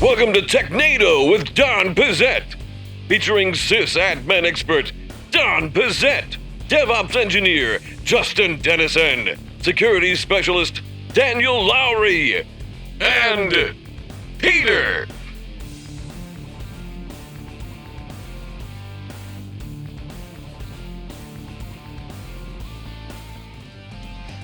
Welcome to Technado with Don Pizzette, featuring sysadmin expert Don Pizzette, DevOps engineer Justin Dennison, security specialist Daniel Lowrie, and Peter.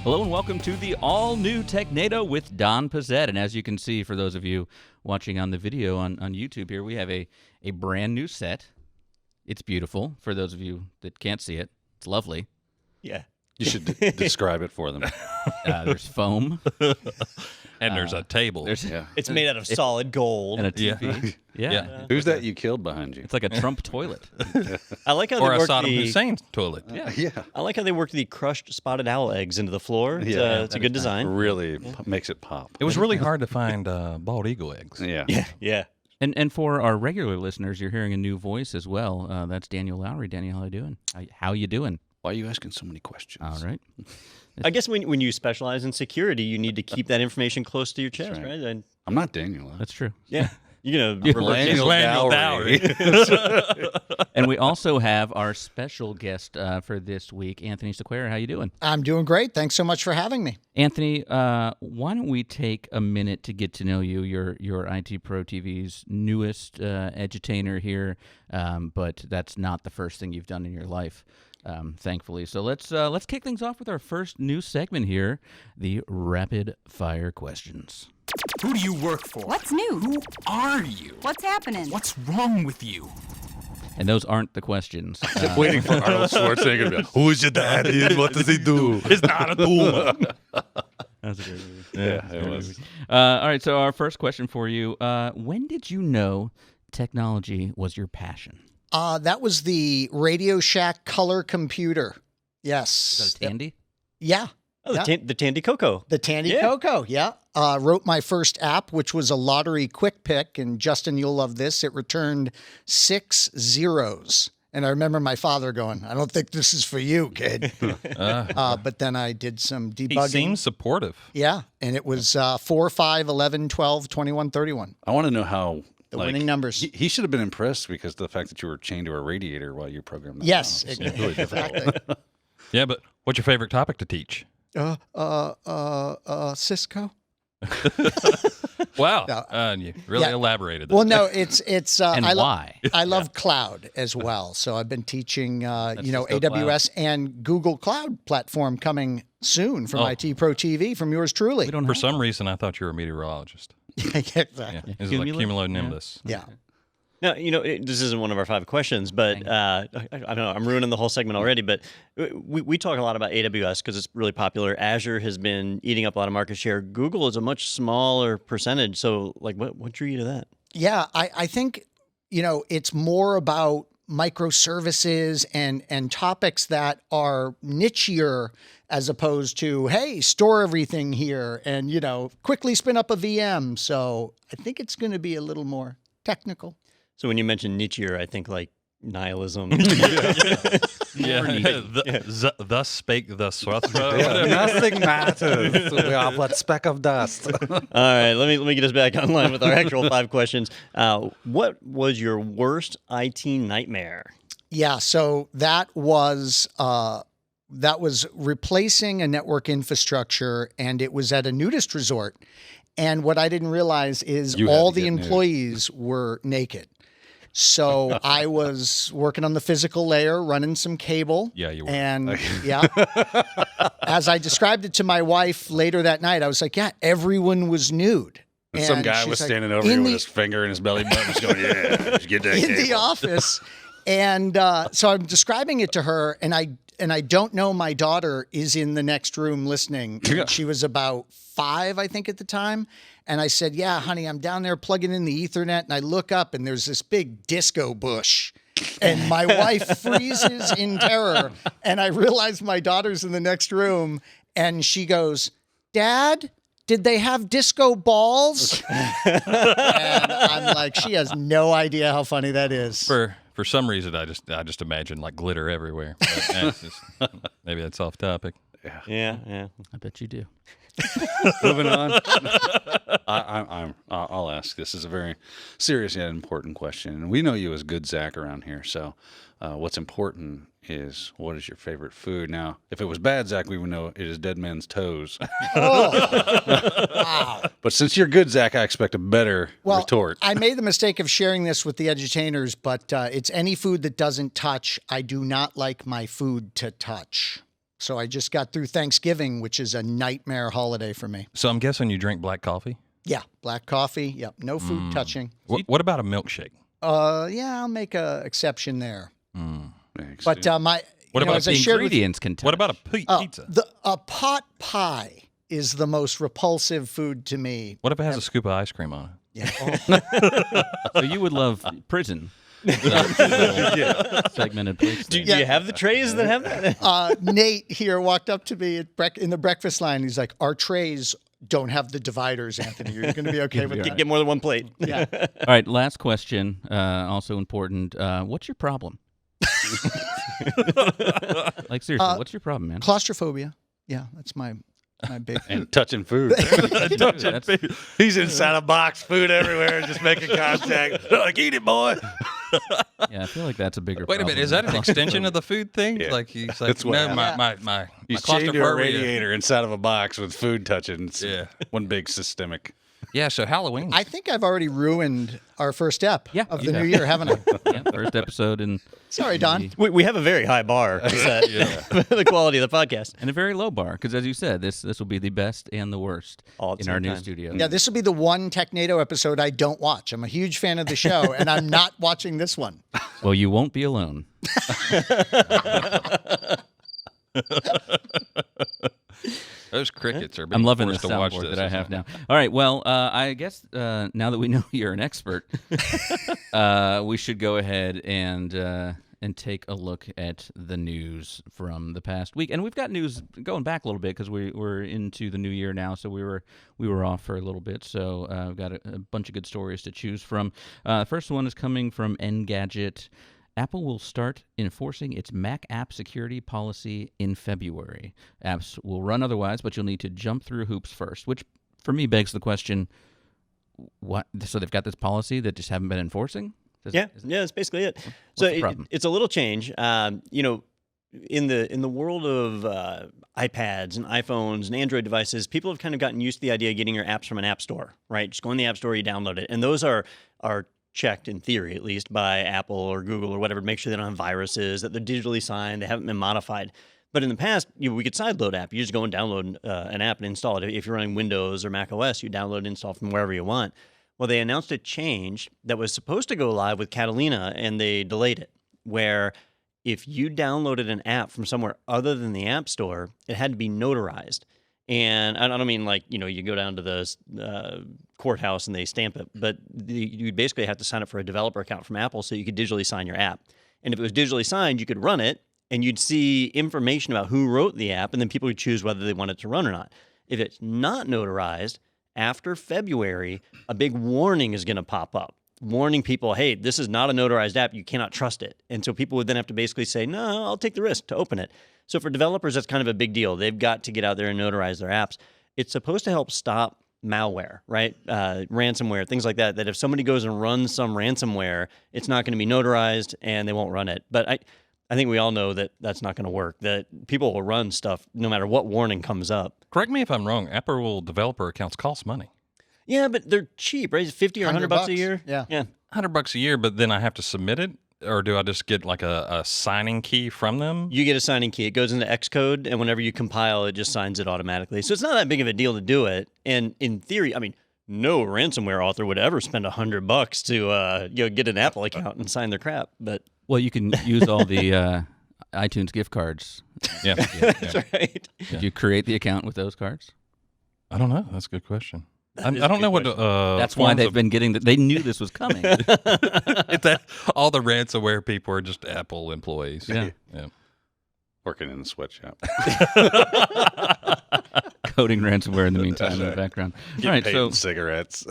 Hello and welcome to the all-new Technado with Don Pizzette. And as you can see, for those of you watching on the video on YouTube here, we have a brand new set. It's beautiful. For those of you that can't see it, it's lovely. Yeah. You should describe it for them. There's foam. And there's a table. It's made out of solid gold. And a TV. Yeah. Who's that you killed behind you? It's like a Trump toilet. I like how Or they a work Saddam the, Hussein toilet. Yeah. I like how they worked the crushed spotted owl eggs into the floor. It's a good design. Really makes it pop. It was really hard to find bald eagle eggs. Yeah. Yeah. And for our regular listeners, you're hearing a new voice as well. That's Daniel Lowrie. Daniel, how you doing? How you doing? Why are you asking so many questions? All right. I guess when you specialize in security, you need to keep that information close to your chest, right. right? And, I'm not Daniel. That's true. yeah. You're going to Daniel Lowrie. And we also have our special guest for this week, Anthony Sequeira. How you doing? I'm doing great. Thanks so much for having me. Anthony, why don't we take a minute to get to know you? You're ITProTV's newest edutainer here, but that's not the first thing you've done in your life, thankfully. So let's kick things off with our first new segment here, the rapid fire questions. Who do you work for? What's new? Who are you? What's happening? What's wrong with you? And those aren't the questions. Waiting for Arnold Schwarzenegger to be like, who's your daddy? What does he do? It's not a tool. That's a great movie. Yeah, it was. All right, so our first question for you. When did you know technology was your passion? That was the Radio Shack color computer. Yes. Is that a Tandy? Yeah. Oh, Yeah. the Tandy Coco. The Tandy Yeah. Coco, yeah. Wrote my first app, which was a lottery quick pick. And Justin, you'll love this. It returned 6 zeros. And I remember my father going, I don't think this is for you, kid. But then I did some He debugging. seems supportive. Yeah. And it was 4, 5, 11, 12, 21, 31. I want to know how. The winning numbers. He should have been impressed because the fact that you were chained to a radiator while you programmed that. Yes, It's really difficult. exactly. Yeah, but what's your favorite topic to teach? Cisco. Wow. No. You really Yeah. elaborated that. Well, no, it's And I why? I love cloud as well. So I've been teaching, Cisco AWS and Google Cloud platform coming soon from ITProTV from yours truly. We don't For have some reason, I thought you were a meteorologist. Exactly. It's like cumulonimbus. Yeah. Now, this isn't one of our 5 questions, but I don't know, I'm ruining the whole segment already, but we talk a lot about AWS because it's really popular. Azure has been eating up a lot of market share. Google is a much smaller percentage. So, like, what drew you to that? Yeah, I think, it's more about microservices and topics that are nichier as opposed to, hey, store everything here and, quickly spin up a VM. So I think it's going to be a little more technical. So when you mention nichier, I think like nihilism. Thus spake the Swastra. Nothing matters. We are but speck of dust. All right, let me get us back online with our actual 5 questions. What was your worst IT nightmare? Yeah, so that was replacing a network infrastructure, and it was at a nudist resort. And what I didn't realize is You had all to the get nude. employees were naked. So I was working on the physical layer, running some cable. Yeah, you were. And yeah, as I described it to my wife later that night, I was like, yeah, everyone was nude. And some And guy she's was like, standing over in you with the- his finger in his belly button, just going, "Yeah, just get that in the cable." office. And so I'm describing it to her, and I don't know my daughter is in the next room listening. Yeah. She was about 5, I think, at the time. And I said, yeah, honey, I'm down there plugging in the Ethernet, and I look up, and there's this big disco bush. And my wife freezes in terror, and I realize my daughter's in the next room, and she goes, Dad, did they have disco balls? And I'm like, she has no idea how funny that is. For some reason, I just imagine like glitter everywhere. But, maybe that's off topic. Yeah. I bet you do. Moving on. I'll ask. This is a very serious yet important question. And we know you as good Zach around here. So what's important is, what is your favorite food? Now, if it was bad Zach, we would know it is dead man's toes. Wow. But since you're good Zach, I expect a better retort. I made the mistake of sharing this with the edutainers, but it's any food that doesn't touch. I do not like my food to touch. So I just got through Thanksgiving, which is a nightmare holiday for me. So I'm guessing you drink black coffee? Yeah, black coffee. Yep, no food touching. What about a milkshake? Yeah, I'll make a exception there. Thanks, But dude. What about as I The shared with ingredients can touch. What about a pizza? a pot pie is the most repulsive food to me. What if it has a scoop of ice cream on it? Yeah. So you would love prison. Segmented plates. Do there. you have the trays that have that? Nate here walked up to me in the breakfast line. He's like, "Our trays don't have the dividers, Anthony. You're going to be okay with that." Get more than one plate. Yeah. All right, last question, also important. What's your problem? Like, seriously, what's your problem, man? Claustrophobia. Yeah, that's my big. And touching food. That's- He's inside a box, food everywhere, just making contact. Like, eat it, boy. yeah, I feel like that's a bigger Wait a problem. minute, is that an extension of the food thing? Yeah. Like he's like, That's what no, my You chained to a claustrophobia. radiator inside of a box with food touching. It's Yeah. one big systemic. Yeah, so Halloween. I think I've already ruined our first step Yeah, of you the have. new year, haven't I? Yeah, first episode and Sorry, Don. We have a very high bar set for the quality of the podcast. a very low bar because, as you said, this will be the best and the worst All at the in our same new time. studio. Yeah, this will be the one Technado episode I don't watch. I'm a huge fan of the show, and I'm not watching this one. Well, you won't be alone. Those crickets are being I'm loving the forced to watch soundboard this. that I have now. All right, well, I guess now that we know you're an expert, we should go ahead and take a look at the news from the past week. And we've got news going back a little bit because we're into the new year now, so we were off for a little bit. So we've got a bunch of good stories to choose from. First one is coming from Engadget. Apple will start enforcing its Mac app security policy in February. Apps will run otherwise, but you'll need to jump through hoops first, which for me begs the question, what? So they've got this policy that just haven't been enforcing? Yeah, that's basically it. the problem? It's a little change. In the world of iPads and iPhones and Android devices, people have kind of gotten used to the idea of getting your apps from an app store, right? Just go in the app store, you download it, and those are checked, in theory at least, by Apple or Google or whatever to make sure they don't have viruses, that they're digitally signed, they haven't been modified. But in the past, we could sideload app. You just go and download an app and install it. If you're running Windows or Mac OS, you download and install from wherever you want. Well, they announced a change that was supposed to go live with Catalina, and they delayed it, where if you downloaded an app from somewhere other than the App Store, it had to be notarized. And I don't mean like, you go down to the courthouse and they stamp it, but you basically have to sign up for a developer account from Apple so you could digitally sign your app. And if it was digitally signed, you could run it and you'd see information about who wrote the app, and then people could choose whether they want it to run or not. If it's not notarized, after February, a big warning is going to pop up, warning people, hey, this is not a notarized app. You cannot trust it. And so people would then have to basically say, no, I'll take the risk to open it. So for developers, that's kind of a big deal. They've got to get out there and notarize their apps. It's supposed to help stop malware, right? Ransomware, things like that, that if somebody goes and runs some ransomware, it's not going to be notarized and they won't run it. But I think we all know that that's not going to work, that people will run stuff no matter what warning comes up. Correct me if I'm wrong. Apple developer accounts cost money. Yeah, but they're cheap, right? It's 50 or 100 bucks a year. Yeah. $100 a year, but then I have to submit it? Or do I just get like a signing key from them? You get a signing key. It goes into Xcode, and whenever you compile, it just signs it automatically. So it's not that big of a deal to do it. And in theory, I mean, no ransomware author would ever spend $100 to get an Apple account and sign their crap. But Well, you can use all the iTunes gift cards. Yeah. that's right. Did you create the account with those cards? I don't know. That's a good question. I is a don't know good what. That's why they've been getting They knew this was coming. All the ransomware people are just Apple employees. Yeah. Yeah. Working in the sweatshop. coding ransomware in the meantime in the background. Get All right, paid so in cigarettes.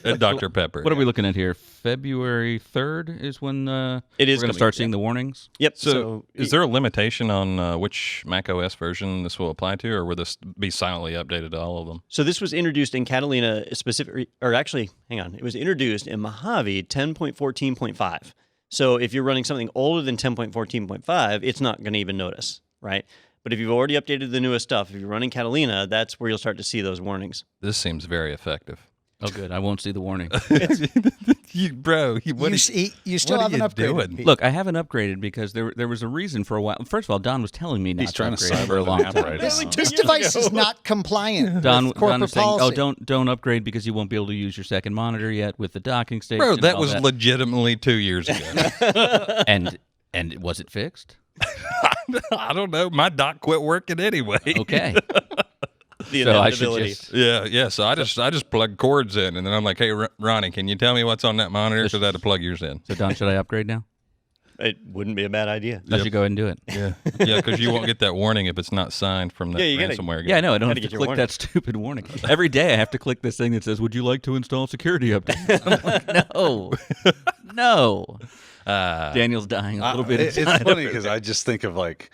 And Dr. Pepper. what are we looking at here? February 3rd is when It is we're going coming, to start yeah. seeing the warnings. Yep. So, is there a limitation on which Mac OS version this will apply to, or will this be silently updated to all of them? So this was introduced in Catalina specific, or actually, hang on, it was introduced in Mojave 10.14.5. So if you're running something older than 10.14.5, it's not going to even notice, right? But if you've already updated the newest stuff, if you're running Catalina, that's where you'll start to see those warnings. This seems very effective. Oh, good. I won't see the warning. You still haven't upgraded. Pete. Look, I haven't upgraded because there was a reason for a while. First of all, Don was telling me not He's trying to upgrade for a cyber long the app time. right This, now. this device is not compliant Don with corporate was saying, policy. "Oh, don't upgrade because you won't be able to use your second monitor yet with the docking station." Bro, and that all was legitimately 2 years ago. and was it fixed? I don't know. My dock quit working anyway. Okay. The So I should inevitability. just Yeah. So I just plug cords in, and then I'm like, "Hey, Ronnie, can you tell me what's on that monitor?" Because I had to plug yours in. So Don, should I upgrade now? It wouldn't be a bad idea. I should go ahead and do it. Yeah, because you won't get that warning if it's not signed from that Yeah, you gotta- ransomware guy. Yeah, I know. I don't have Gotta to get your click warning. that stupid warning. Every day I have to click this thing that says, "Would you like to install security updates?" I'm like, no. Daniel's dying a little bit. It's inside funny over because there. I just think of like,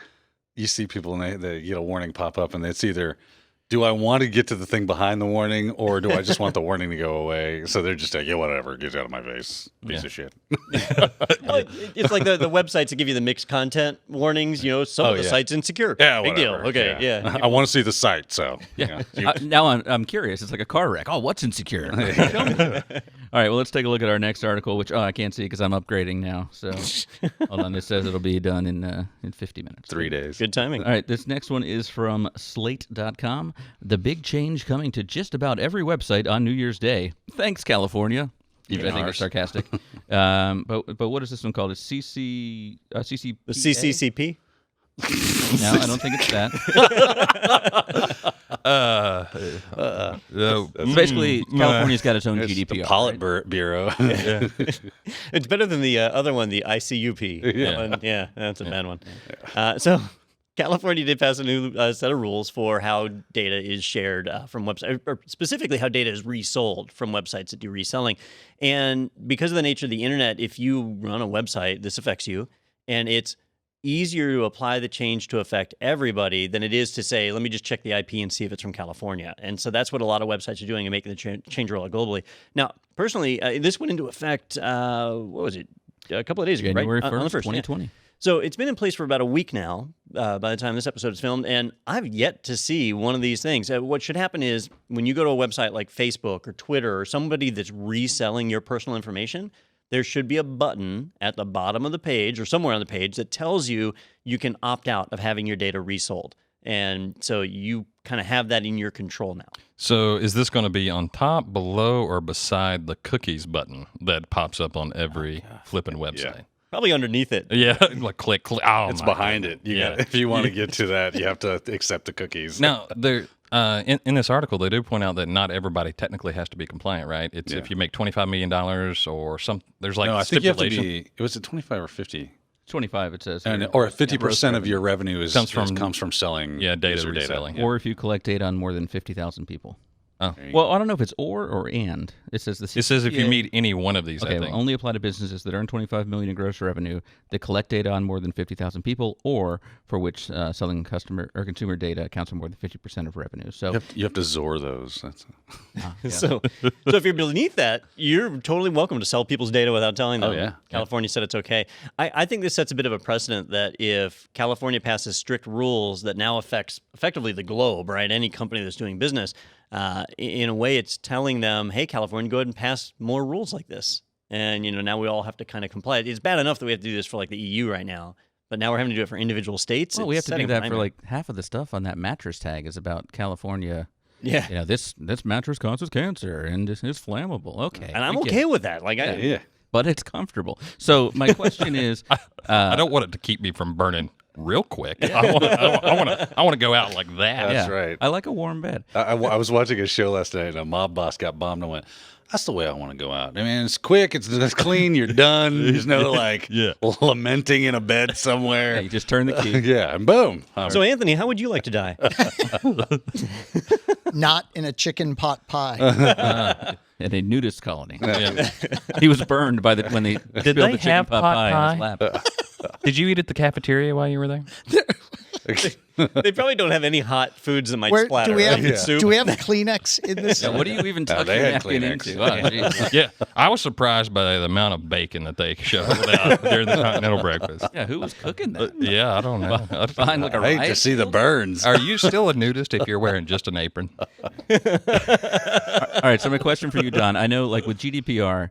you see people and they get a warning pop up, and it's either, do I want to get to the thing behind the warning, or do I just want the warning to go away? So they're just like, yeah, whatever, get out of my face, piece of shit. Well, it's like the websites that give you the mixed content warnings. You know, some of the yeah. site's insecure. Yeah, Big deal. whatever. Okay, yeah. I want to see the site, so Yeah. you know. Now I'm curious. It's like a car wreck. Oh, what's insecure? Tell me. All right. Well, let's take a look at our next article, which I can't see because I'm upgrading now. So hold on. This says it'll be done in 50 minutes. 3 days. Good timing. All right. This next one is from Slate.com. The big change coming to just about every website on New Year's Day. Thanks, California. I think it's ours. sarcastic. But what is this one called? It's CC CCPA? The CCCP. No, I don't think it's that. Basically, California's got its own It's GDPR. the right? Politburo. It's better than the other one, the ICUP. Yeah. That one, yeah, that's a bad one. So California did pass a new set of rules for how data is shared from websites, or specifically how data is resold from websites that do reselling. And because of the nature of the internet, if you run a website, this affects you, and it's easier to apply the change to affect everybody than it is to say, let me just check the IP and see if it's from California. And so that's what a lot of websites are doing and making the change roll out globally. Now, personally, this went into effect, what was it, a couple of days ago, January right? 1st, On the 1st, yeah. 2020. So it's been in place for about a week now, by the time this episode is filmed, and I've yet to see one of these things. What should happen is when you go to a website like Facebook or Twitter or somebody that's reselling your personal information, there should be a button at the bottom of the page or somewhere on the page that tells you you can opt out of having your data resold. And so you kind of have that in your control now. So is this going to be on top, below, or beside the cookies button that pops up on every flipping website? Probably underneath it. Yeah, like click. Oh, It's my behind goodness. it. You Yeah. got, if you want to get to that, you have to accept the cookies. Now, there in this article, they do point out that not everybody technically has to be compliant, right? It's if you make $25 million or some. There's like no, I think you have to stipulation. be. Was it 25 or 50? 25, it says. And here. or 50% of your revenue Comes from selling. data user reselling. Or if you collect data on more than 50,000 people. Oh. There you Well, I don't know if it's or and. It says the It says if you CCPA meet any one of these, Okay, I will think. only apply to businesses that earn $25 million in gross revenue, that collect data on more than 50,000 people, or for which selling customer or consumer data accounts for more than 50% of revenue. So, you have to ZOR those. That's, So if you're beneath that, you're totally welcome to sell people's data without telling them. Oh, yeah. California said it's okay. I think this sets a bit of a precedent that if California passes strict rules that now affects effectively the globe, right? Any company that's doing business, in a way, it's telling them, hey, California, go ahead and pass more rules like this. And, now we all have to kind of comply. It's bad enough that we have to do this for like the EU right now, but now we're having to do it for individual states. well, we have It's to do setting that a for nightmare. like half of the stuff on that mattress tag is about California. Yeah. This mattress causes cancer and it's flammable. Okay. And I'm we get okay it. with that. Like, yeah. But it's comfortable. So my question is, I don't want it to keep me from burning real quick. I want to go out like that. That's right. I like a warm bed. I was watching a show last night, and a mob boss got bombed, and went, that's the way I want to go out. I mean, it's quick, it's clean, you're done. There's no, lamenting in a bed somewhere. Yeah, you just turn the key. Yeah, and boom. So, Anthony, how would you like to die? Not in a chicken pot pie. At a nudist colony. He was burned by when they spilled the chicken have pot pot pie on his lap. Did you eat at the cafeteria while you were there? They probably don't have any hot foods that might Where, splatter. do we have right? Soup. do we have Kleenex in this? Yeah, what do you even touch they your had napkin Kleenex. into? Oh, geez. Yeah, I was surprised by the amount of bacon that they shoveled out during the continental breakfast. Yeah, who was cooking that? Yeah, I don't know. Behind like a I hate to riot see the shield? burns. Are you still a nudist if you're wearing just an apron? All right, so my question for you, Don. I know, like with GDPR,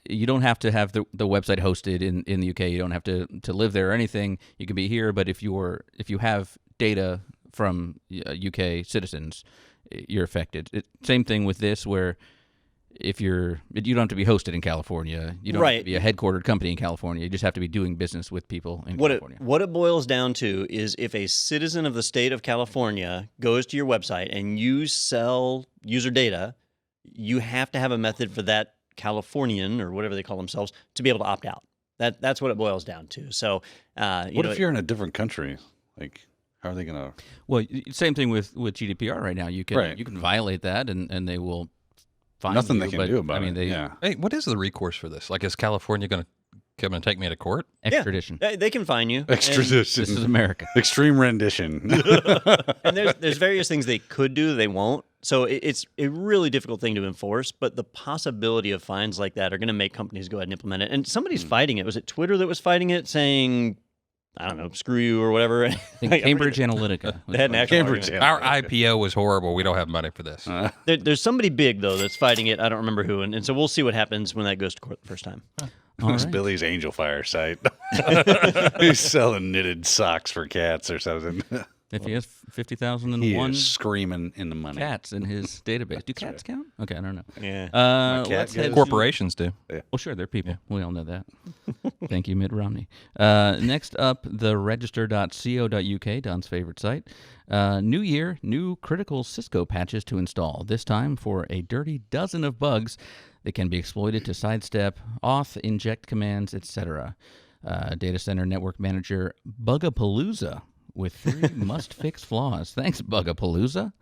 you don't have to have the website hosted in the UK. You don't have to live there or anything. You can be here, but if you have data from UK citizens, you're affected. Same thing with this, where if you don't have to be hosted in California. You don't have to be a headquartered company in California. You just have to be doing business with people in California. What it boils down to is if a citizen of the state of California goes to your website and you sell user data, you have to have a method for that Californian or whatever they call themselves to be able to opt out. That's what it boils down to. So, What if you're in a different country? Like, how are they going to? Well, same thing with GDPR right now. You can Right. you can violate that, and they will fine Nothing you, they can but, do about I mean, it. Yeah. Hey, what is the recourse for this? Like, is California going to come and take me to court? extradition. they can fine you. Extradition. This is America. Extreme rendition. And there's various things they could do they won't. So it's a really difficult thing to enforce, but the possibility of fines like that are going to make companies go ahead and implement it. And somebody's fighting it. Was it Twitter that was fighting it, saying, I don't know, screw you or whatever? I think Cambridge Analytica. They had an actual Cambridge argument. Our IPO was horrible. We don't have money for this. There's somebody big, though, that's fighting it. I don't remember who. And so we'll see what happens when that goes to court the first time. All It's right. Billy's Angel Fire site. He's selling knitted socks for cats or something. If he has He 50,001 is screaming in the money. cats in his database, do cats count? Okay, I don't know. Yeah. cat Let's head goes- Corporations do. Well, sure, they're people. We all know that. Thank you, Mitt Romney. Next up, the register.co.uk, Don's favorite site. New year, new critical Cisco patches to install, this time for a dirty dozen of bugs that can be exploited to sidestep auth, inject commands, etc. Data Center Network Manager Bugapalooza with 3 must-fix flaws. Thanks, Bugapalooza.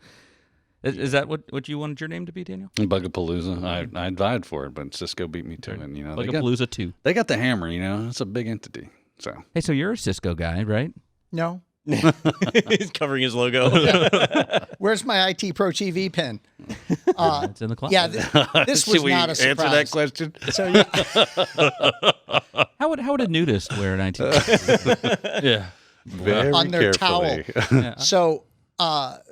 Is that what you wanted your name to be, Daniel? Bugapalooza. I vied for it, but Cisco beat me to it. You know, Bugapalooza 2. they got the hammer. You know, it's a big entity. So Hey, so you're a Cisco guy, right? No. He's covering his logo. Where's my ITProTV pen? It's in the closet. Yeah, this was Should we not a answer surprise. that question? So yeah, How would a nudist wear an IT? Yeah. Very on their carefully. towel. So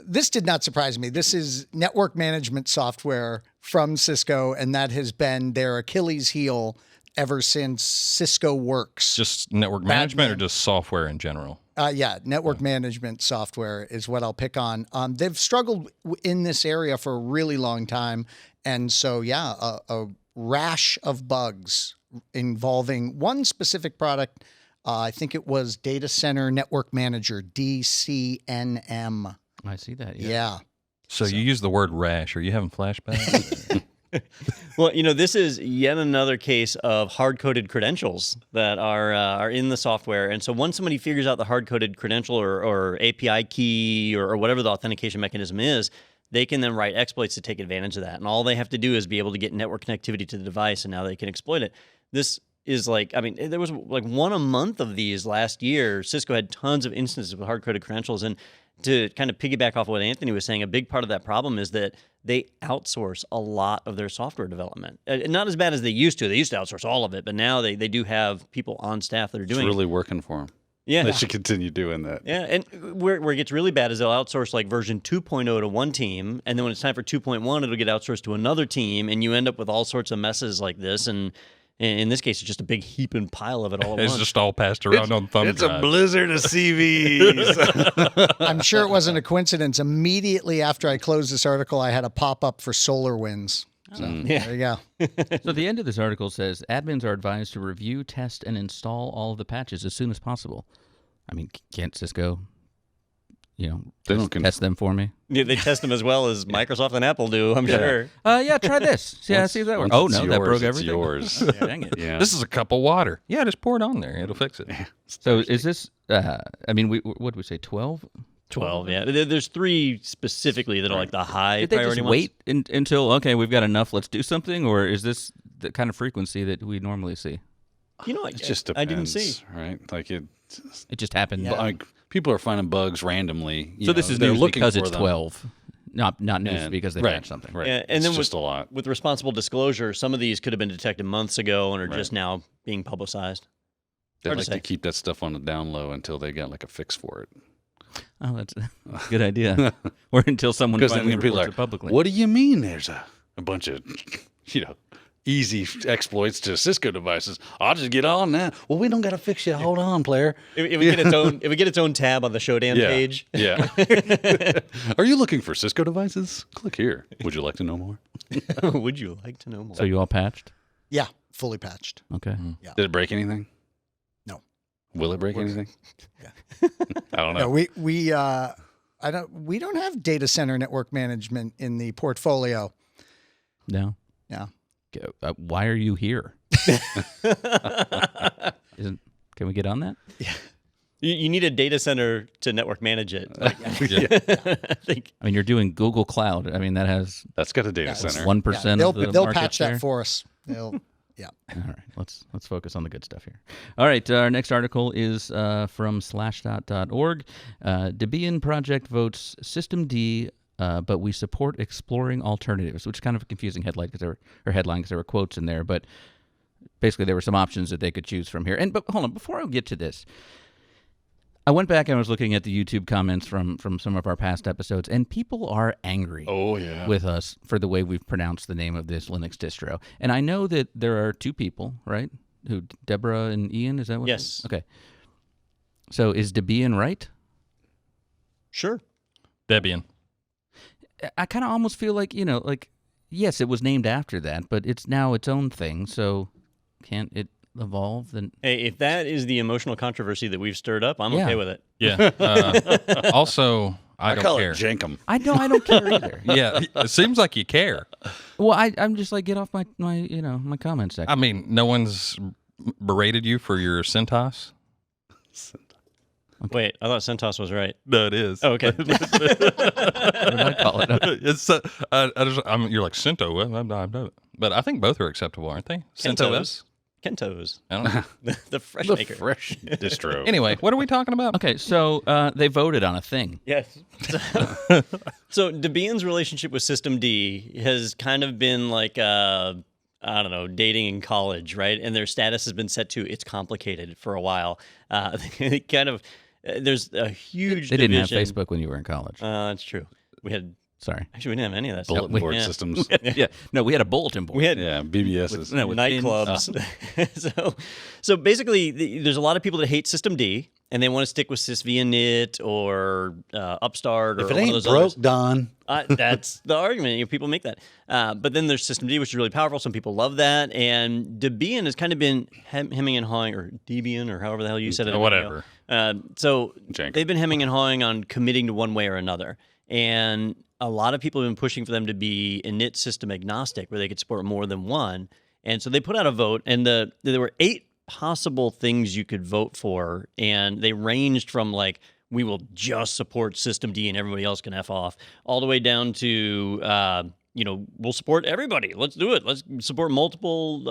this did not surprise me. This is network management software from Cisco, and that has been their Achilles heel ever since Cisco Works. Just network management or Batman. just software in general? Yeah, network management software is what I'll pick on. They've struggled in this area for a really long time. And so, yeah, a rash of bugs involving one specific product. I think it was Data Center Network Manager, DCNM. I see that. Yeah. So you use the word rash. Are you having flashbacks? Well, you know, this is yet another case of hard-coded credentials that are in the software. And so once somebody figures out the hard-coded credential or API key or whatever the authentication mechanism is, they can then write exploits to take advantage of that. And all they have to do is be able to get network connectivity to the device, and now they can exploit it. This is like, I mean, there was like one a month of these last year. Cisco had tons of instances with hard-coded credentials. And to kind of piggyback off what Anthony was saying, a big part of that problem is that they outsource a lot of their software development. Not as bad as they used to. They used to outsource all of it, but now they do have people on staff that are It's doing really working for them. Yeah. They should continue doing that. Yeah, and where it gets really bad is they'll outsource like version 2.0 to one team, and then when it's time for 2.1, it'll get outsourced to another team, and you end up with all sorts of messes like this. And in this case, it's just a big heaping pile of it all at It's once. just all passed around on thumb It's a drives. blizzard of CVs. I'm sure it wasn't a coincidence. Immediately after I closed this article, I had a pop-up for SolarWinds. So Yeah. there you go. So the end of this article says admins are advised to review, test, and install all of the patches as soon as possible. I mean, can't Cisco, They don't test them for me? Yeah, they test them as well as Microsoft and Apple do, I'm sure. Yeah, try this. Yeah, see if that works. Oh, no, that broke everything. Yours. Dang it. Yeah. This is a cup of water. Yeah, just pour it on there. It'll fix it. So is this, I mean, what did we say, 12? 12, yeah. There's 3 specifically that are like the high Did they priority just ones. wait until, okay, we've got enough, let's do something? Or is this the kind of frequency that we normally see? It just depends. I didn't see. Right? Like it It just happened. like people are finding bugs randomly. So this is they're news looking because for it's them. 12. Not news And- because they right, patched something. Right. Yeah, and it's then just a lot. With responsible disclosure, some of these could have been detected months ago and are just now being publicized. They hard to like to say. keep that stuff on the down low until they got like a fix for it. Oh, that's a good idea. Or until someone Because finally then people reports are it publicly. what do you mean there's a bunch of, easy exploits to Cisco devices? I'll just get on now. Well, we don't got to fix you. Hold on, player. If we get its own tab on the Shodan page. Yeah. Are you looking for Cisco devices? Click here. Would you like to know more? Would you like to know more? So you all patched? Yeah, fully patched. Okay. Did it break anything? No. Will it break anything? Yeah. I don't know. No, we don't have data center network management in the portfolio. No. Yeah. Why are you here? Can we get on that? You need a data center to network manage it. I think. I mean, you're doing Google Cloud. I mean, that has That's got a data center. 1% Yeah, of the they'll market patch share. that for us. They'll, yeah. All right, let's focus on the good stuff here. All right, our next article is from slashdot.org. Debian project votes System D, but we support exploring alternatives, which is kind of a confusing headline because there were quotes in there, but basically there were some options that they could choose from here. But hold on, before I get to this, I went back and I was looking at the YouTube comments from some of our past episodes, and people are angry with us for the way we've pronounced the name of this Linux distro. And I know that there are 2 people, right? Who, Deborah and Ian, is that what? Yes. Okay. So is Debian right? Sure. Debian. I kind of almost feel like, yes, it was named after that, but it's now its own thing, so can't it evolve? Then Hey, if that is the emotional controversy that we've stirred up, I'm okay with it. Yeah. Also, I don't call care. it Jankum. I don't care either. Yeah, it seems like you care. Well, I'm just like, get off my my comment section. I mean, no one's berated you for your CentOS? Wait, I thought CentOS was right. No, it is. Oh, okay. What did I call it? It's you're like Cento. I'm not, but I think both are acceptable, aren't they? CentOS. Kentos. I don't know. The fresh The maker. fresh distro. Anyway, what are we talking about? Okay, so they voted on a thing. Yes. So Debian's relationship with System D has kind of been like, I don't know, dating in college, right? And their status has been set to it's complicated for a while. There's a huge They didn't have division. Facebook when you were in college. That's true. Sorry. Actually, we didn't have any of that Bulletin stuff. board Yeah. systems. Yeah, no, we had a bulletin board. We had Yeah, BBSs. No, with nightclubs. So basically, there's a lot of people that hate System D, and they want to stick with sysvinit or Upstart or If it one of ain't those broke, others. Don. That's the argument. People make that. But then there's System D, which is really powerful. Some people love that. And Debian has kind of been hemming and hawing, or Debian, or however the hell you said it. Whatever. So Jankum. they've been hemming and hawing on committing to one way or another. And a lot of people have been pushing for them to be init system agnostic, where they could support more than one. And so they put out a vote, and there were 8 possible things you could vote for, and they ranged from like, we will just support System D and everybody else can F off, all the way down to, we'll support everybody. Let's do it. Let's support multiple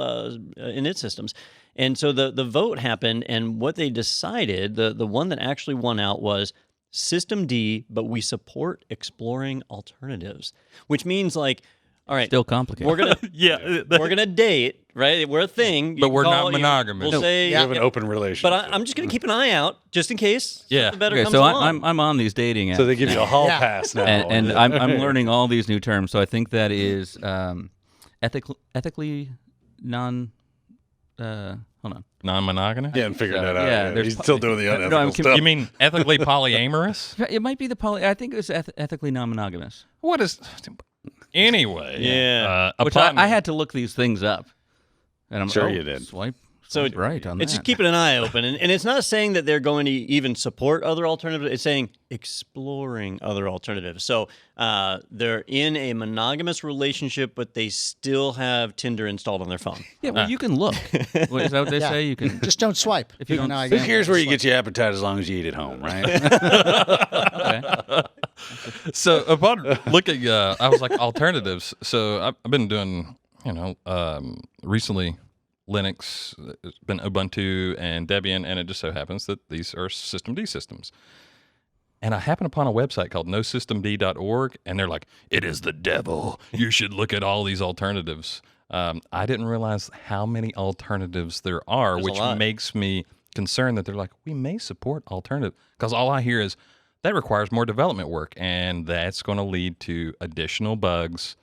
init systems. And so the vote happened, and what they decided, the one that actually won out was System D, but we support exploring alternatives, which means like, all right, Still complicated. we're gonna Yeah. we're gonna date, right? We're a thing, But we're not you- monogamous. We'll say, You have an open relationship. but I'm just gonna keep an eye out just in case. Yeah. something better Okay, comes so along. I'm on these dating apps. so they give you a hall Yeah. pass now. and I'm learning all these new terms. So I think that is ethically non. Hold on. Non-monogamous? Yeah, and figure that out. yeah, Yeah, there's he's still doing the No, unethical I'm stuff. You mean ethically polyamorous? It might be the I think it was ethically non-monogamous. What is... Anyway. Yeah. Which I had to look these things up. And I'm Sure like, you did. Swipe So right on it's that. just keeping an eye open. And it's not saying that they're going to even support other alternatives. It's saying exploring other alternatives. So they're in a monogamous relationship, but they still have Tinder installed on their phone. Yeah, well, you can look. What, is that what they say? You can. Just don't swipe. If you don't- know, Who again, cares where you swipe. get your appetite as long as you eat at home, right? Okay. So upon looking, I was like alternatives. So I've been doing, recently Linux, it's been Ubuntu and Debian, and it just so happens that these are systemd systems. And I happened upon a website called nosystemd.org, and they're like, it is the devil. You should look at all these alternatives. I didn't realize how many alternatives there are, There's a which lot. makes me concerned that they're like, we may support alternative. Because all I hear is, that requires more development work, and that's going to lead to additional bugs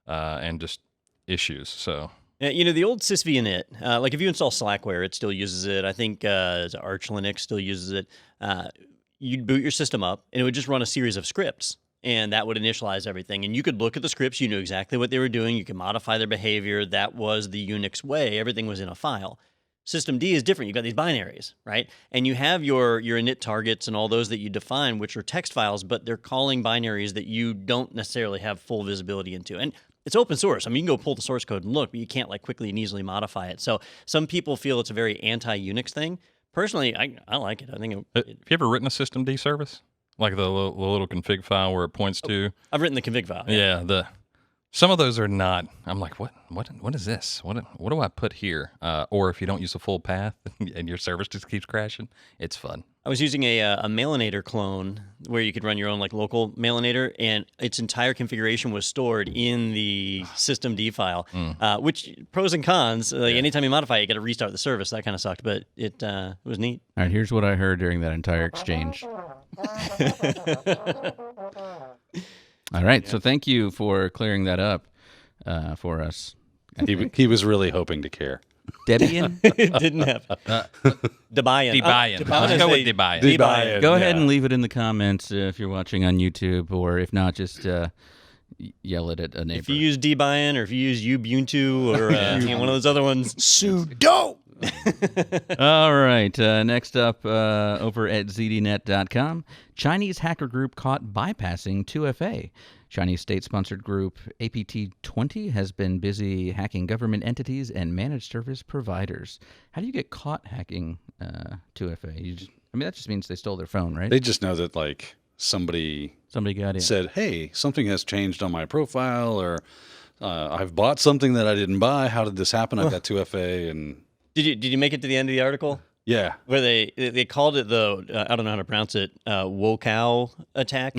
and just issues. So, The old sysv init, like if you install Slackware, it still uses it. I think Arch Linux still uses it. You'd boot your system up, and it would just run a series of scripts, and that would initialize everything. And you could look at the scripts. You knew exactly what they were doing. You could modify their behavior. That was the Unix way. Everything was in a file. Systemd is different. You've got these binaries, right? And you have your init targets and all those that you define, which are text files, but they're calling binaries that you don't necessarily have full visibility into. And it's open source. I mean, you can go pull the source code and look, but you can't quickly and easily modify it. So some people feel it's a very anti-Unix thing. Personally, I like it. I think have you ever written a systemd service? Like the little config file where it points to? I've written the config file. Yeah, some of those are not. I'm like, what is this? What do I put here? Or if you don't use a full path and your service just keeps crashing, it's fun. I was using a Mailinator clone where you could run your own local Mailinator, and its entire configuration was stored in the systemd file. Which pros and cons. Anytime you modify it, you got to restart the service. That kind of sucked, but it was neat. All right, here's what I heard during that entire exchange. All right, so thank you for clearing that up for us. He was really hoping to care. Debian? It didn't happen. Debian. Debian. Let's go with Debian. Debian. Go ahead and leave it in the comments if you're watching on YouTube, or if not, just yell it at a neighbor. If you use Debian, or if you use Ubuntu, or one of those other ones. Sudo. All right, next up over at zdnet.com, Chinese hacker group caught bypassing 2FA. Chinese state-sponsored group APT20 has been busy hacking government entities and managed service providers. How do you get caught hacking 2FA? That just means they stole their phone, right? They just know that somebody Somebody got in. said, hey, something has changed on my profile, or I've bought something that I didn't buy. How did this happen? I've got 2FA. And Did you make it to the end of the article? yeah. Where they called it I don't know how to pronounce it, Wokow attack,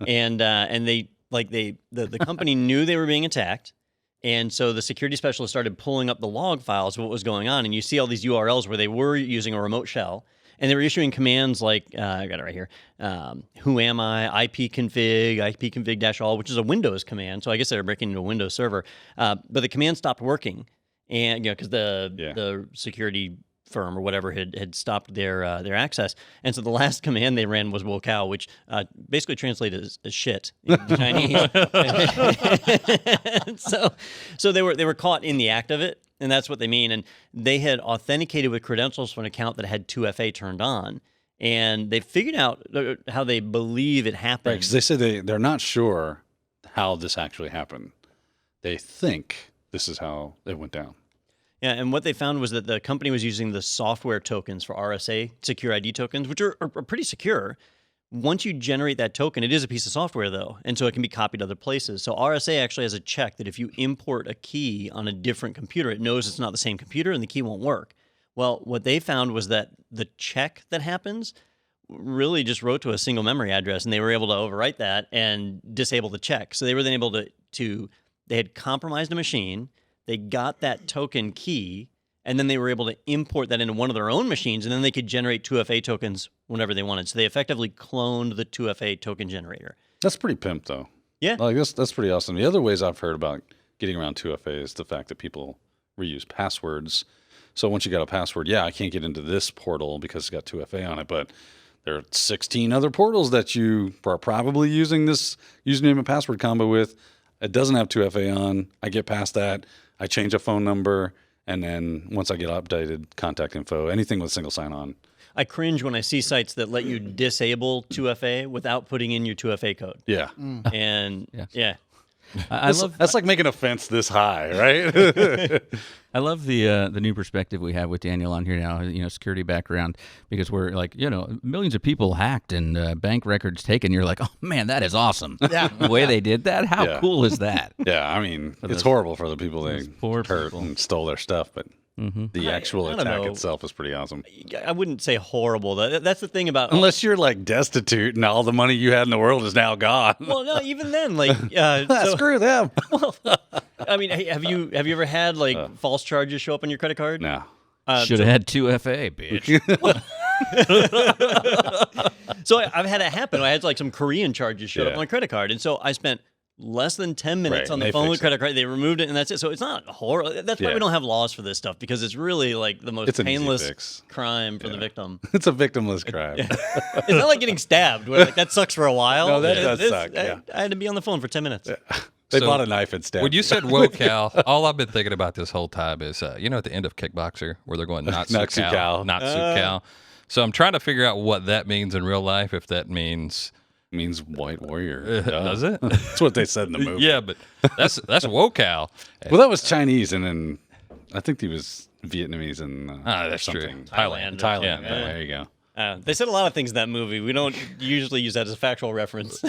and the company knew they were being attacked, and so the security specialist started pulling up the log files of what was going on, and you see all these URLs where they were using a remote shell, and they were issuing commands like I got it right here, who am I, ipconfig-all, which is a Windows command, so I guess they were breaking into a Windows server, but the command stopped working, and because the security firm or whatever had stopped their access, and so the last command they ran was "wokow," which basically translated as shit in Chinese. so they were caught in the act of it, and that's what they mean. And they had authenticated with credentials from an account that had 2FA turned on, and they figured out how they believe it happened. Right, because they said they're not sure how this actually happened. They think this is how it went down. Yeah, and what they found was that the company was using the software tokens for RSA, secure ID tokens, which are pretty secure. Once you generate that token, it is a piece of software, though, and so it can be copied other places. So RSA actually has a check that if you import a key on a different computer, it knows it's not the same computer and the key won't work. Well, what they found was that the check that happens really just wrote to a single memory address, and they were able to overwrite that and disable the check. So they were then able to they had compromised a machine. They got that token key, and then they were able to import that into one of their own machines, and then they could generate 2FA tokens whenever they wanted. So they effectively cloned the 2FA token generator. That's pretty pimp, though. Yeah. That's pretty awesome. The other ways I've heard about getting around 2FA is the fact that people reuse passwords. So once you got a password, I can't get into this portal because it's got 2FA on it, but there are 16 other portals that you are probably using this username and password combo with. It doesn't have 2FA on. I get past that. I change a phone number, And then once I get updated contact info, anything with single sign-on. I cringe when I see sites that let you disable 2FA without putting in your 2FA code. Yeah. And Yes. yeah. I love That's like making a fence this high, right? I love the new perspective we have with Daniel on here now, security background, because we're like, millions of people hacked and bank records taken. You're like, oh, man, that is awesome. Yeah. The way they did that, how Yeah. cool is that? Yeah, I mean, it's those- horrible for the people they poor hurt people. and stole their stuff, but the actual I don't attack know. itself is pretty awesome. I wouldn't say horrible. That's the thing about Unless you're like destitute and all the money you had in the world is now gone. well, no, even then, like, so, Screw them. I mean, hey, have you ever had like false charges show up on your credit card? No. Should have had 2FA, bitch. So I've had it happen. I had like some Korean charges showed up Yeah. on my credit card, and so I spent less than 10 minutes Right, on and the they phone with fixed credit card. They removed it, and that's it. So it's not horrible. That's why Yeah. we don't have laws for this stuff, because it's really like the most It's an easy painless fix. crime for the victim. It's a victimless crime. It's not like getting stabbed, where like that sucks for a while. No, that does This- suck, yeah. I had to be on the phone for 10 minutes. They So, bought a knife and stabbed When you me. said wocal, all I've been thinking about this whole time is, at the end of Kickboxer, where they're going not so Not cow, so not so cow. So I'm trying to figure out what that means in real life, if that means... means white warrior. Duh. Does it? That's what they said in the movie. Yeah, but that's wocal. Well, that was Chinese, and then I think he was Vietnamese and That's true. something. Thailand. Thailand. Yeah. Yeah, there you go. They said a lot of things in that movie. We don't usually use that as a factual reference.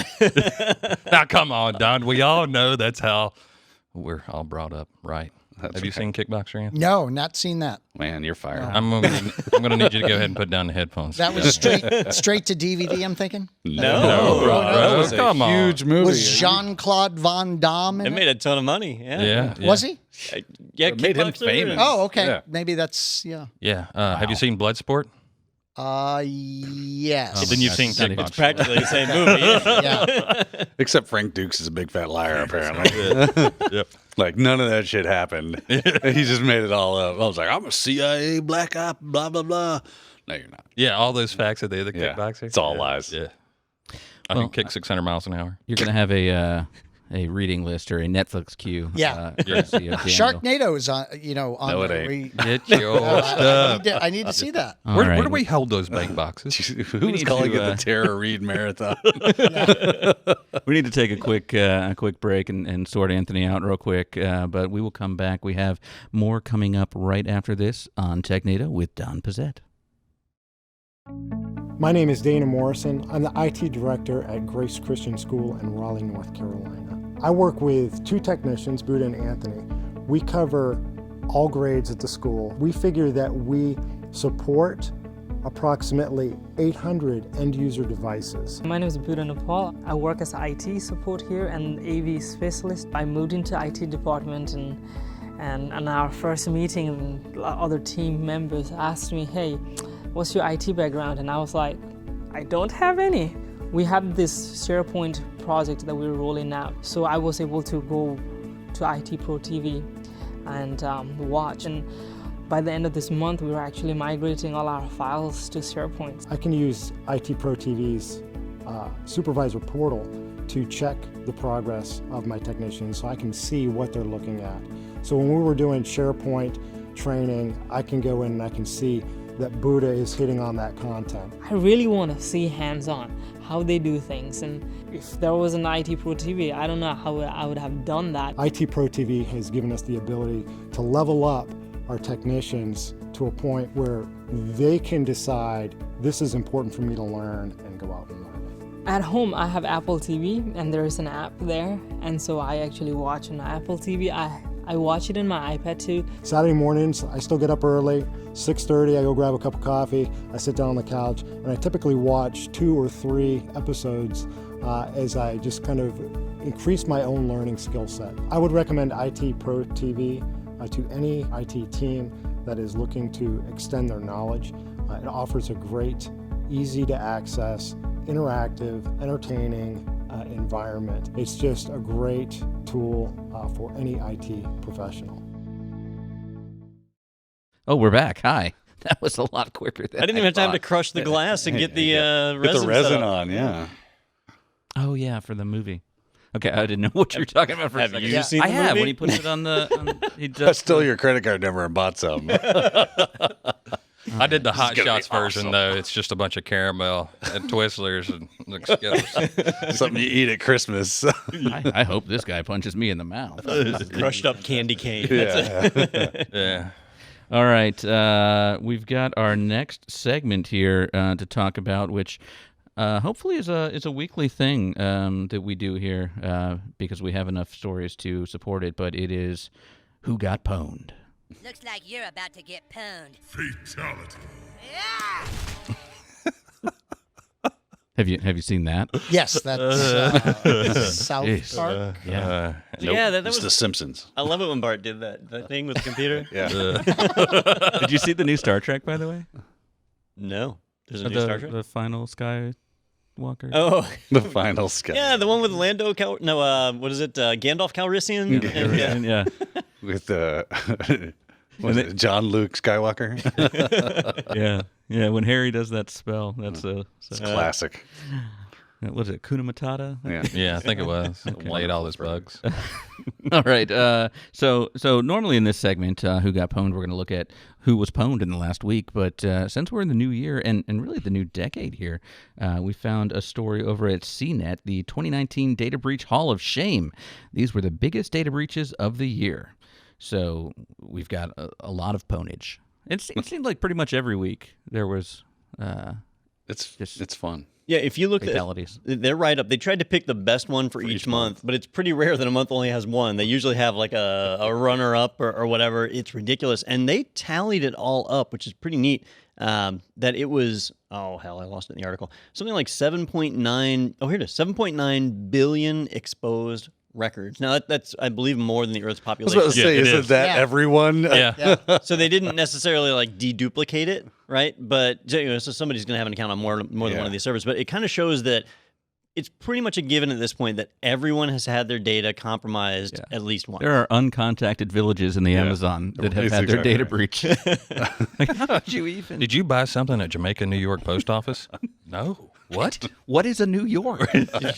Now, come on, Don. We all know that's how we're all brought up, right? Have you seen Kickboxer, Ian? No, not seen that. Man, you're fired. I'm gonna need you to go ahead and put down the headphones. That was straight to DVD, I'm thinking. No. bro. That was Come a on. huge movie. Was Jean-Claude Van Damme in It it? made a ton of money. Yeah. Yeah. Was he? Yeah. It made him Kickboxer famous. and- Oh, okay. Yeah. Maybe that's, yeah. Yeah. Have you seen Bloodsport? Yes. Then you've seen Not even- It's Kickboxer. practically the same movie. Yeah. Yeah. Except Frank Dukes is a big fat liar, apparently. Yep. Like, none of that shit happened. He just made it all up. I was like, I'm a CIA black op, blah, blah, blah. No, you're not. Yeah, all those facts at the other Yeah, Kickboxer. it's all Yeah. lies. Yeah. I can kick 600 miles an hour. You're going to have a reading list or a Netflix queue. Yeah. Courtesy of Daniel. Sharknado is on, on No, it there. ain't. Get your I stuff. I need to see that. All Where right. do we hold those bank boxes? Who was need calling to, it the Tara Reid Marathon? We need to take a quick break and sort Anthony out real quick, but we will come back. We have more coming up right after this on Technado with Don Pizzette. My name is Dana Morrison. I'm the IT director at Grace Christian School in Raleigh, North Carolina. I work with two technicians, Buddha and Anthony. We cover all grades at the school. We figure that we support approximately 800 end-user devices. My name is Buddha Nepal. I work as IT support here and AV specialist. I moved into IT department and on our first meeting, other team members asked me, hey, what's your IT background? And I was like, I don't have any. We have this SharePoint project that we're rolling out. So I was able to go to ITProTV and watch. And by the end of this month, we were actually migrating all our files to SharePoint. I can use ITProTV's supervisor portal to check the progress of my technicians so I can see what they're looking at. So when we were doing SharePoint training, I can go in and I can see that Buddha is hitting on that content. I really want to see hands-on how they do things, and if there was an ITProTV, I don't know how I would have done that. ITProTV has given us the ability to level up our technicians to a point where they can decide this is important for me to learn and go out and learn it. At home, I have Apple TV, and there is an app there, and so I actually watch on Apple TV. I watch it in my iPad too. Saturday mornings, I still get up early, 6:30, I go grab a cup of coffee, I sit down on the couch, and I typically watch 2 or 3 episodes as I just kind of increase my own learning skill set. I would recommend ITProTV to any IT team that is looking to extend their knowledge. It offers a great, easy to access, interactive, entertaining environment. It's just a great tool for any IT professional. Oh, we're back. Hi. That was a lot quicker than I didn't even have time to thought. crush the glass and get the resin. Get the resin set up. on, yeah. Oh, yeah, for the movie. Okay, I didn't know what you were talking about for a Have second. you seen I the have. movie? When he puts it on the... he I does stole your credit card number and bought some. I did the Hot gonna be Shots version awesome. though. It's just a bunch of caramel and Twizzlers and like Skittles. Something you eat at Christmas. I hope this guy punches me in the mouth. Crushed up candy cane. Yeah. All right, we've got our next segment here to talk about, which hopefully is a weekly thing that we do here because we have enough stories to support it. But it is Who Got Pwned. Looks like you're about to get pwned. Fatality. Have you seen that? Yes, that's South Jeez. Park. Yeah. Yeah, that It's was. The Simpsons. I love it when Bart did that thing with the computer. Yeah. Did you see the new Star Trek, by the way? No, there's a new Star Trek. The final Skywalker. Oh, The final sky. yeah, the one with Lando what is it? Gandalf Calrissian? And, yeah. With was it John Luke Skywalker? Yeah. When Harry does that spell, that's Classic. what is it? Kuna Matata. Yeah. Yeah, I think it was. Laid all his bugs. All right. So normally in this segment, Who Got Pwned, we're going to look at who was pwned in the last week. But since we're in the new year and really the new decade here, we found a story over at CNET, the 2019 Data Breach Hall of Shame. These were the biggest data breaches of the year. So we've got a lot of pwnage. It seemed like pretty much every week there was. It's fun. yeah, if you look Fatalities. at their write-up, they tried to pick the best one for each month, but it's pretty rare that a month only has one. They usually have like a runner-up or whatever. It's ridiculous. And they tallied it all up, which is pretty neat, that it was, oh, hell, I lost it in the article. Something like 7.9 billion exposed records. Now, that's, I believe, more than the Earth's I was population. about to say, it isn't is. that Yeah. everyone? Yeah. So they didn't necessarily like deduplicate it, right? But so somebody's going to have an account on more than one of these servers. But it kind of shows that it's pretty much a given at this point that everyone has had their data compromised at least once. There are uncontacted villages in the Amazon that have had their data breach. Like, how did you even? Did you buy something at Jamaica, New York post office? No. What? What is a New York?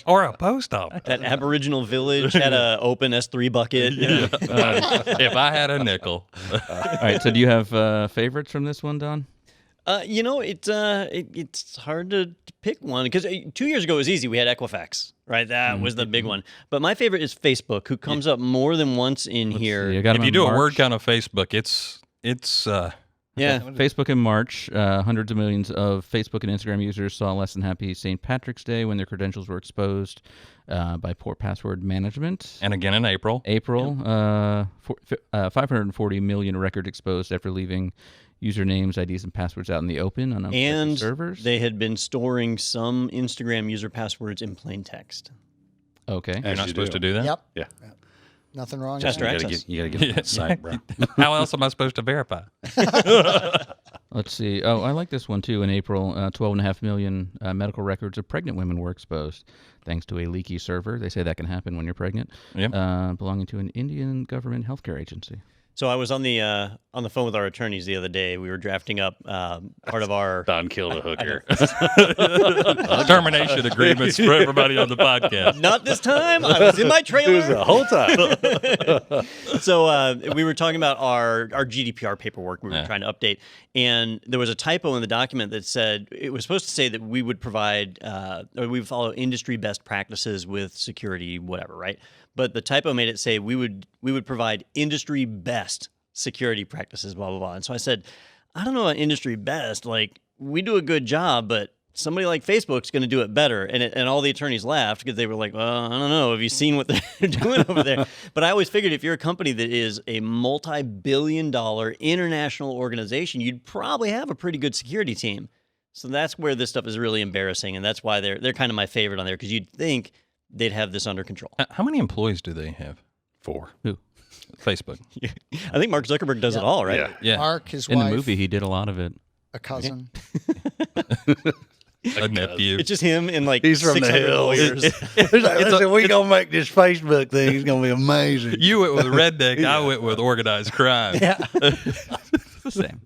Or a post office? That Aboriginal village had a open S3 bucket. If I had a nickel. All right. So, do you have favorites from this one, Don? It's hard to pick one because 2 years ago it was easy. We had Equifax, right? That was the big one. But my favorite is Facebook, who comes up more than once in here. See, I got If them you in do a March. word count of Facebook, it's Yeah. Facebook in March, hundreds of millions of Facebook and Instagram users saw less than happy St. Patrick's Day when their credentials were exposed by poor password management. and again in April. 540 million records exposed after leaving usernames, IDs, and passwords out in the open on unprotected And servers. they had been storing some Instagram user passwords in plain text. Okay. You're not supposed to do that? Yep. Yeah. Nothing wrong with Tester that. access. You gotta get on that site, bro. How else am I supposed to verify? Let's see. Oh, I like this one too. In April, 12.5 million medical records of pregnant women were exposed thanks to a leaky server. They say that can happen when you're pregnant. Yep. Belonging to an Indian government healthcare agency. So I was on the phone with our attorneys the other day. We were drafting up part of our. Don killed a hooker. Termination agreements for everybody on the podcast. Not this time. I was in my trailer. the whole time. So we were talking about our GDPR paperwork we were trying to update, and there was a typo in the document that said it was supposed to say that we would provide or we would follow industry best practices with security, whatever, right? But the typo made it say we would provide industry best security practices, blah blah blah. And so I said, I don't know about industry best. Like, we do a good job, but somebody like Facebook's going to do it better. And all the attorneys laughed because they were like, well, I don't know. Have you seen what they're doing over there? But I always figured if you're a company that is a multi-billion-dollar international organization, you'd probably have a pretty good security team. So that's where this stuff is really embarrassing, and that's why they're kind of my favorite on there, because you'd think they'd have this under control. How many employees do they have? 4. Who? Facebook. I think Mark Zuckerberg does it all, right? Yeah. Yeah. Mark, his In wife, the movie, he did a lot of it. a cousin. A nephew. It's just him and like He's from the 600 hills. lawyers. Listen, we gonna make this Facebook thing. It's gonna be amazing. You went with redneck. I went with organized crime. It's the same.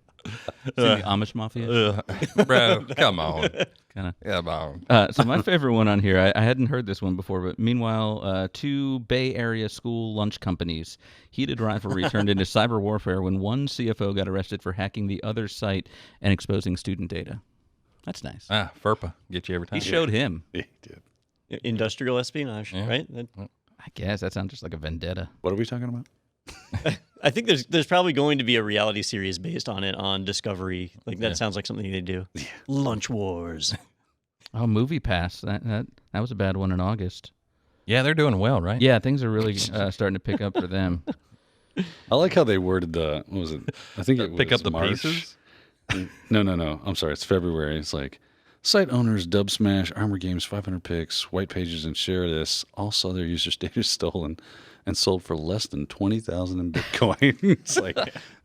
It's in the Amish Mafia. Bro, come on. kind of. Yeah, So my favorite one on here, I hadn't heard this one before, but meanwhile, two Bay Area school lunch companies, heated rivalry turned into cyber warfare when one CFO got arrested for hacking the other's site and exposing student data. That's nice. FERPA get you every time. He showed him. He did. Industrial espionage, right? I guess that sounds just like a vendetta. What are we talking about? I think there's probably going to be a reality series based on it on Discovery. Like that sounds like something they do. Yeah. Lunch Wars. Oh, Movie Pass. That was a bad one in August. Yeah, they're doing well, right? Yeah, things are really starting to pick up for them. I like how they worded the, what was it? I think it was Pick up the March. pieces? No. I'm sorry. It's February. It's like, site owners dub smash Armor Games 500 picks, white pages, and share this. All saw their users' data stolen and sold for less than 20,000 in Bitcoin. It's like,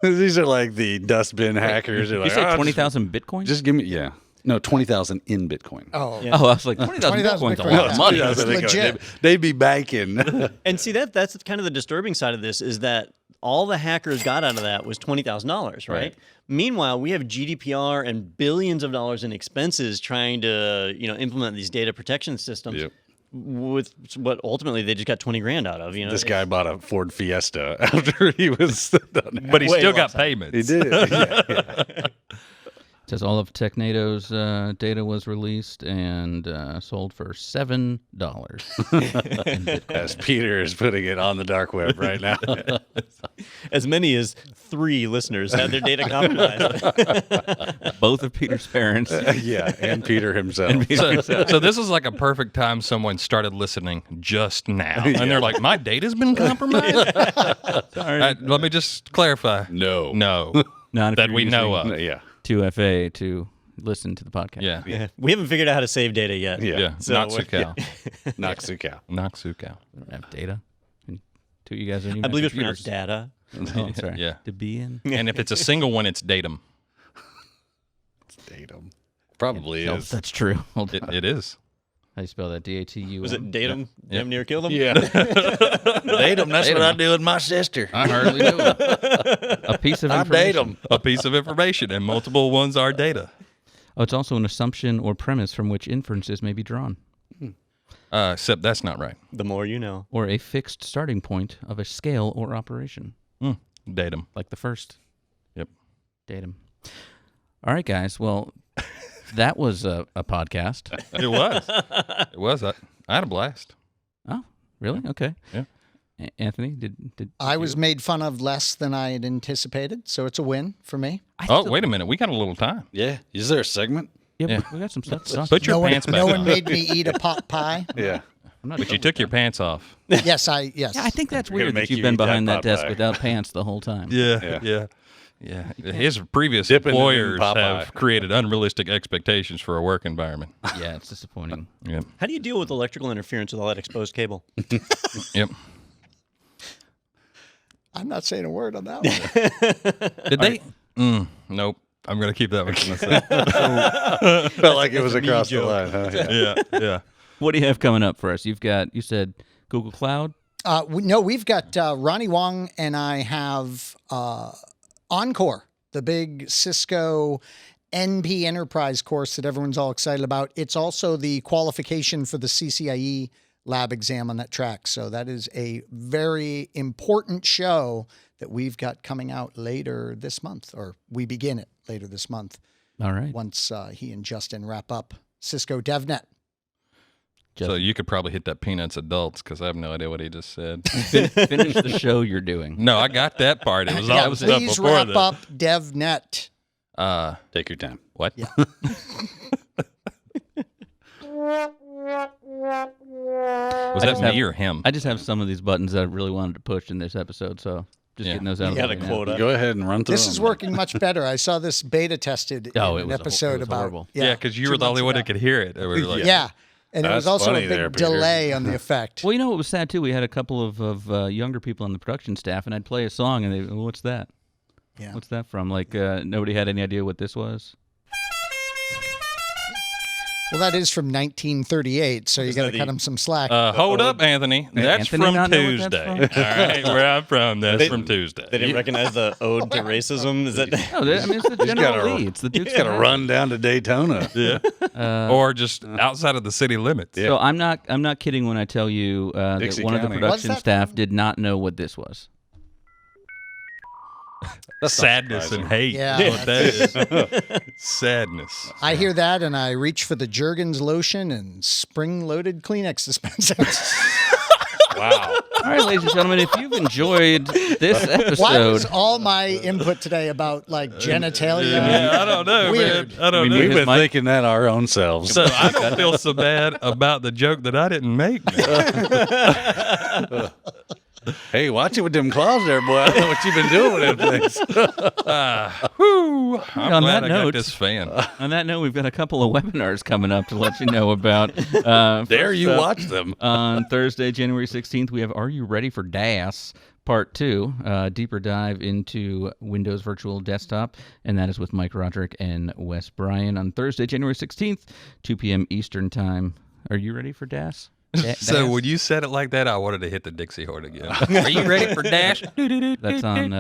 these are like the dustbin hackers. You said 20,000 Bitcoin? Just give me, No, 20,000 in Bitcoin. Oh, I was like, 20,000 Bitcoin's a lot of money. That's legit. They'd be banking. And see, that's kind of the disturbing side of this is that all the hackers got out of that was $20,000, right? Meanwhile, we have GDPR and billions of dollars in expenses trying to, implement these data protection systems. Yep. With what ultimately they just got 20 grand out of. This guy bought a Ford Fiesta after he was done. But he still got payments. He did. Yeah. Says all of Technado's data was released and sold for $7. As Peter is putting it on the dark web right now. As many as 3 listeners had their data compromised. Both of Peter's parents. And Peter himself. So this is like a perfect time someone started listening just now. And they're like, my data's been compromised? Sorry. Let me just clarify. No. Not if That you're we know using of. Yeah. 2FA to listen to the podcast. Yeah. We haven't figured out how to save data yet. Yeah. So Noxucal. Noxucal. Noxucal. We don't have data. And two of you guys are I believe it's pronounced data. Oh, sorry. Yeah. To be in. And if it's a single one, it's datum. Datum. Probably No, is. that's true. Hold on. It is. How do you spell that? DATUM? Was it datum? Damn near killed him? Yeah. Datum. That's what I do with my sister. I hardly do it. A piece of I information. date them. A piece of information, and multiple ones are data. Oh, it's also an assumption or premise from which inferences may be drawn, Except that's not right. The more you know. or a fixed starting point of a scale or operation, Datum. like the first. Yep. Datum. All right, guys. Well, that was a podcast. It was. It was. I had a blast. Oh, really? Okay. Yeah. Anthony, did I was made fun of less than I had anticipated, so it's a win for me. Wait a minute. We got a little time. Yeah. Is there a segment? Yeah, we got some stuff to talk Put your No one, pants back no on. one made me eat a pot pie. Yeah. But you took your pants off. Yes. Yeah, I think that's We're gonna weird that make you've you been eat that behind that pot desk pie. without pants the whole time. Yeah. His previous Dipping it in employers Popeye. have created unrealistic expectations for a work environment. Yeah, it's disappointing. Yep. How do you deal with electrical interference with all that exposed cable? Yep. I'm not saying a word on that one. Did they? Nope. I'm going to keep that one to myself. Felt like it was across the line, huh? Yeah. Yeah. What do you have coming up for us? You said Google Cloud. We've got Ronnie Wong and I have Encore, the big Cisco NP Enterprise course that everyone's all excited about. It's also the qualification for the CCIE lab exam on that track. So that is a very important show that we've got coming out later this month, or we begin it later this month. All right. Once he and Justin wrap up Cisco DevNet. So you could probably hit that Peanuts Adults because I have no idea what he just said. Finish the show you're doing. No, I got that part. It was all the stuff Please before wrap that. up DevNet. Take your time. What? Yeah. Was that me or him? I just have some of these buttons that I really wanted to push in this episode, so just getting those out of the way now. Go ahead and run through This them. is working much better. I saw this beta tested Oh, in it an was episode it was about horrible. Yeah, because you were the only one that could hear it. We were like, yeah. And it was That's also a funny big there, Peter. delay on the effect. Well, you know what was sad too? We had a couple of younger people on the production staff, and I'd play a song, and they, well, what's that? Yeah. What's that from? Like nobody had any idea what this was. Well, that is from 1938, so you got to that cut the- him some slack. Hold up, Anthony. That's Anthony from not know what that's Tuesday. from? All right, where I'm from, that's from Tuesday. They didn't recognize the ode to racism. Is that? No, I mean, it's the General Lee. It's the Duke's Got to run down to Daytona. Yeah. Or just outside of the city limits. So I'm not kidding when I tell you that Dixie one of the County. What's production that staff from? did not know what this was. That's not Sadness and hate. Yeah, That's what that is. Sadness. I hear that, and I reach for the Jergens lotion and spring-loaded Kleenex dispensers. Wow. All right, ladies and gentlemen, if you've enjoyed this Why episode, was all my input today about like genitalia? Yeah, I don't know, Weird. man. I don't know. We've been Mike- thinking that our own selves. So I don't feel so bad about the joke that I didn't make. Hey, watch it with them claws there, boy. I don't know what you've been doing with them things. Whew, I'm On glad that I note- got this fan. on that note, we've got a couple of webinars coming up to let you know about. Dare First you up, watch them. On Thursday, January 16th, we have Are You Ready for DAS? Part 2, deeper dive into Windows Virtual Desktop, and that is with Mike Roderick and Wes Bryan on Thursday, January 16th, 2 p.m. Eastern Time. Are you ready for DAS? So when you said it like that, I wanted to hit the Dixie horn again. Are you ready for Dash? That's on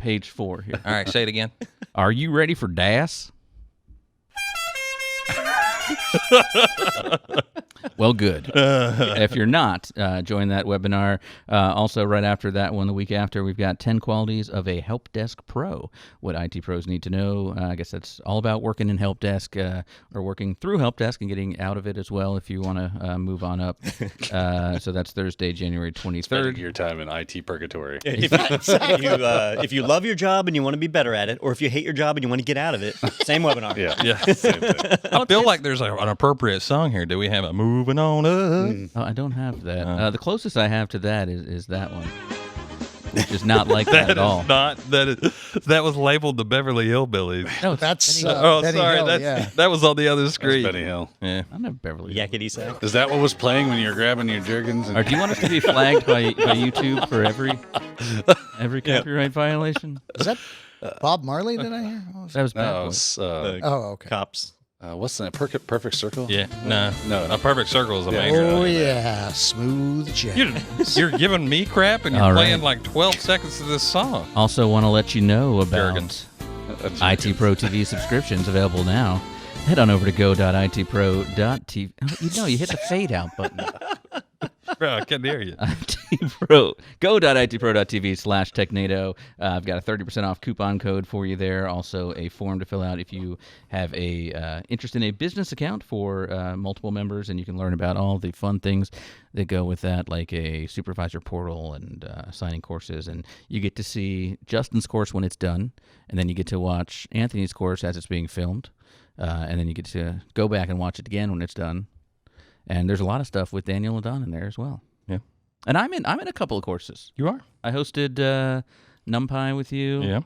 page 4 here. All right, say it again. Are you ready for DAS? Well, good. If you're not, join that webinar. Also, right after that one, the week after, we've got 10 qualities of a help desk pro. What IT pros need to know. I guess that's all about working in help desk or working through help desk and getting out of it as well if you want to move on up. So that's Thursday, January 23rd. Spending your time in IT purgatory. If you love your job and you want to be better at it, or if you hate your job and you want to get out of it, same webinar. Yeah. Yeah. Same thing. I feel like there's an appropriate song here. Do we have a moving on up? Oh, I don't have that. The closest I have to that is that one, which is not like that at all. That was labeled the Beverly Hillbillies. No, it's That's Benny Hill. Oh, Benny sorry. Hill, yeah. That was on the other That's screen. Benny Hill. Yeah. I don't have Beverly Hills. Yakety sack. Is that what was playing when you were grabbing your Jergens? Or do you want us to be flagged by YouTube for every copyright violation? Is that Bob Marley? Did I hear? What was That was Bad No, Boy. it's, Oh, okay. Cops. what's that? Perfect Circle? Yeah. No. No. A perfect circle is a major. Oh yeah, smooth jazz. You're giving me crap and you're All right. playing like 12 seconds of this song. Also, want to let you know about Jergens. IT Pro TV subscriptions available now. Head on over to go.itpro.tv. Oh, you hit the fade out button. Bro, I can't hear you. Go.itpro.tv/Technado. I've got a 30% off coupon code for you there. Also, a form to fill out if you have a interest in a business account for multiple members, and you can learn about all the fun things that go with that, like a supervisor portal and signing courses. And you get to see Justin's course when it's done, and then you get to watch Anthony's course as it's being filmed, and then you get to go back and watch it again when it's done. And there's a lot of stuff with Daniel and Don in there as well. Yeah. And I'm in a couple of courses. You are? I hosted NumPy with you. Yeah.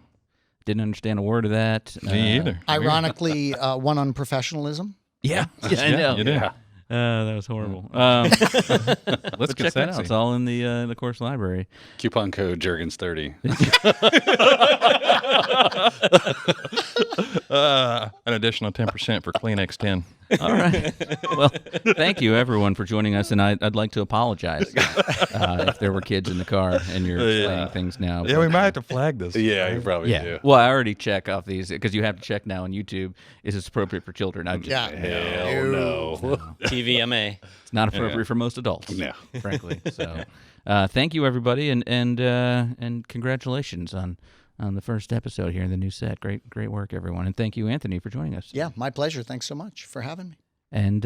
Didn't understand a word of that. Me either. Ironically, one on professionalism. Yeah. I know. You did. That was horrible. Let's But get check that out. sexy. It's all in the course library. Coupon code Jergens30. An additional 10% for Kleenex 10. All right. Well, thank you, everyone, for joining us. And I'd like to apologize if there were kids in the car and you're explaining things now. Yeah, we might have to flag this. Yeah, you probably Yeah. do. Well, I already check off these because you have to check now on YouTube. Is this appropriate for children? I'm just Yeah. Hell no. TVMA. It's not appropriate for most adults. No. Frankly. So, thank you, everybody, and congratulations on the first episode here in the new set. Great work, everyone, and thank you, Anthony, for joining us. Yeah, my pleasure. Thanks so much for having me. And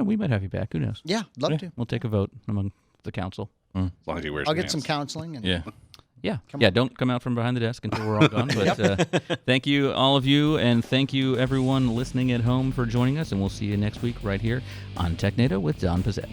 we might have you back. Who knows? Yeah, love to. We'll take a vote among the council. As long as he wears I'll get some pants. counseling. And Yeah. Yeah. Don't come out from behind the desk until we're all gone. But thank you, all of you, and thank you, everyone listening at home, for joining us. And we'll see you next week right here on Technado with Don Pizzette.